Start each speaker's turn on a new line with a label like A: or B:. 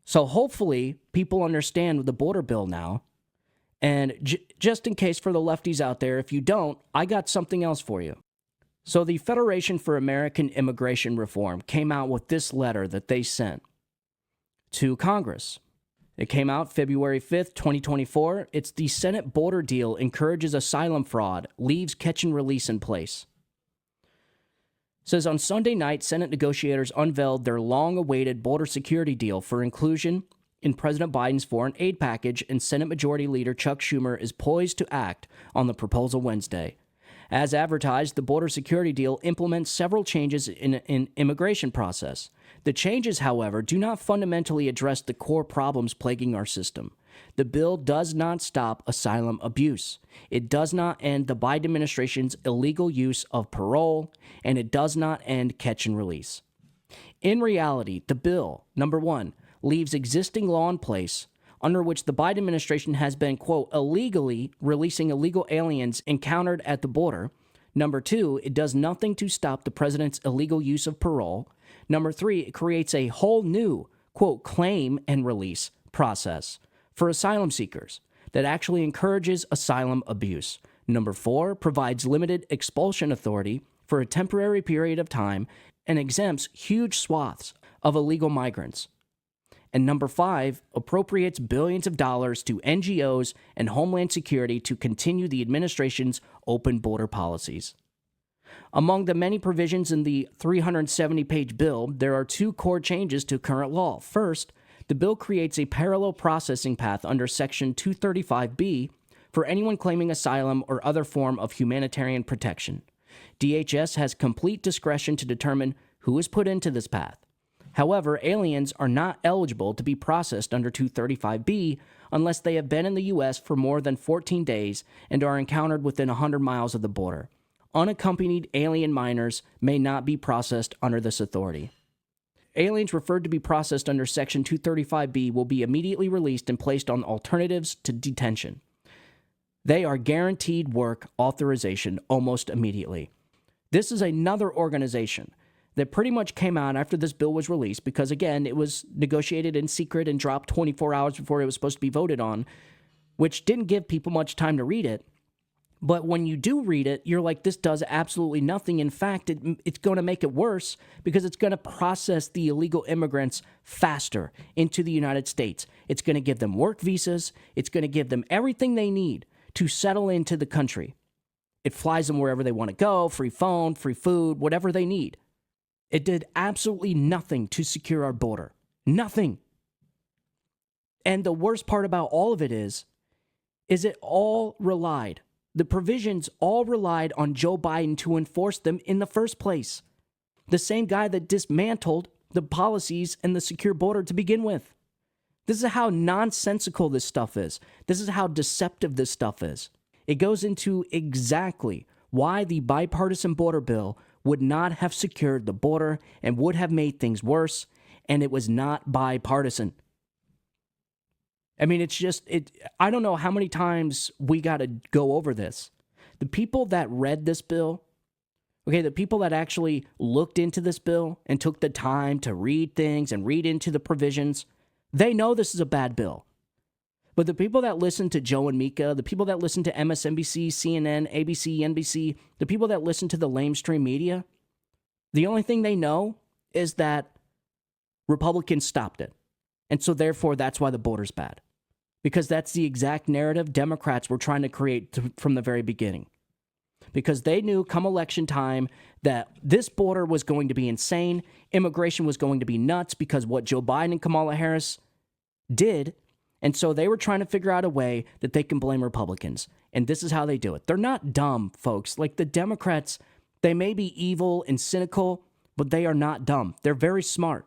A: So hopefully people understand the border bill now. And just in case for the lefties out there, if you don't, I got something else for you. So the Federation for American Immigration Reform came out with this letter that they sent to Congress. It came out February 5th, 2024. It's the Senate border deal encourages asylum fraud, leaves catch and release in place. It says on Sunday night, Senate negotiators unveiled their long-awaited border security deal for inclusion in President Biden's foreign aid package, and Senate Majority Leader Chuck Schumer is poised to act on the proposal Wednesday. As advertised, the border security deal implements several changes in immigration process. The changes, however, do not fundamentally address the core problems plaguing our system. The bill does not stop asylum abuse. It does not end the Biden administration's illegal use of parole, and it does not end catch and release. In reality, the bill, number one, leaves existing law in place under which the Biden administration has been, quote, illegally releasing illegal aliens encountered at the border. Number two, it does nothing to stop the president's illegal use of parole. Number three, it creates a whole new, quote, claim and release process for asylum seekers that actually encourages asylum abuse. Number four, provides limited expulsion authority for a temporary period of time and exempts huge swaths of illegal migrants. And number five, appropriates billions of dollars to NGOs and Homeland Security to continue the administration's open border policies. Among the many provisions in the 370-page bill, there are two core changes to current law. First, the bill creates a parallel processing path under Section 235B for anyone claiming asylum or other form of humanitarian protection. DHS has complete discretion to determine who is put into this path. However, aliens are not eligible to be processed under 235B unless they have been in the U.S. for more than 14 days and are encountered within 100 miles of the border. Unaccompanied alien minors may not be processed under this authority. Aliens referred to be processed under Section 235B will be immediately released and placed on alternatives to detention. They are guaranteed work authorization almost immediately. This is another organization that pretty much came out after this bill was released because, again, it was negotiated in secret and dropped 24 hours before it was supposed to be voted on, which didn't give people much time to read it. But when you do read it, you're like, this does absolutely nothing. In fact, it's going to make it worse because it's going to process the illegal immigrants faster into the United States. It's going to give them work visas. It's going to give them everything they need to settle into the country. It flies them wherever they want to go, free phone, free food, whatever they need. It did absolutely nothing to secure our border. Nothing. And the worst part about all of it is it all relied, the provisions all relied on Joe Biden to enforce them in the first place. The same guy that dismantled the policies and the secure border to begin with. This is how nonsensical this stuff is. This is how deceptive this stuff is. It goes into exactly why the bipartisan border bill would not have secured the border and would have made things worse, and it was not bipartisan. I mean, it's just, I don't know how many times we got to go over this. The people that read this bill, okay, the people that actually looked into this bill and took the time to read things and read into the provisions, they know this is a bad bill. But the people that listen to Joe and Mika, the people that listen to MSNBC, CNN, ABC, NBC, the people that listen to the lamestream media, the only thing they know is that Republicans stopped it. And so therefore, that's why the border's bad. Because that's the exact narrative Democrats were trying to create from the very beginning. Because they knew come election time that this border was going to be insane, immigration was going to be nuts because what Joe Biden and Kamala Harris did. And so they were trying to figure out a way that they can blame Republicans. And this is how they do it. They're not dumb, folks. Like the Democrats, they may be evil and cynical, but they are not dumb. They're very smart.